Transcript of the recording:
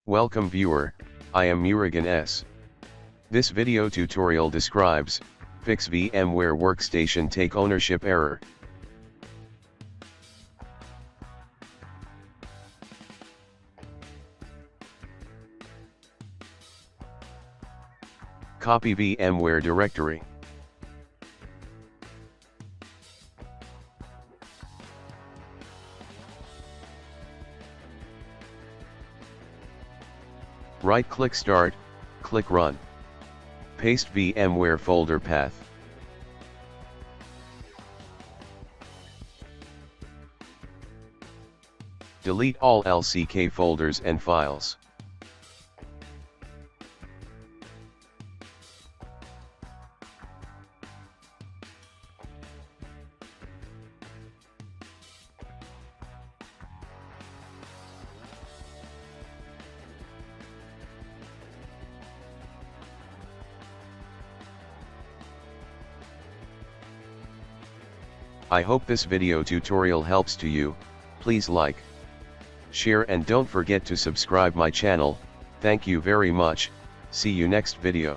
Welcome viewer, I am Murugan S. This video tutorial describes, fix VMware Workstation take ownership error. Copy VMware directory. Right-click Start, click Run. Paste VMware folder path. Delete all LCK folders and files. I hope this video tutorial helps to you. Please like, share and don't forget to subscribe my channel. Thank you very much. See you next video.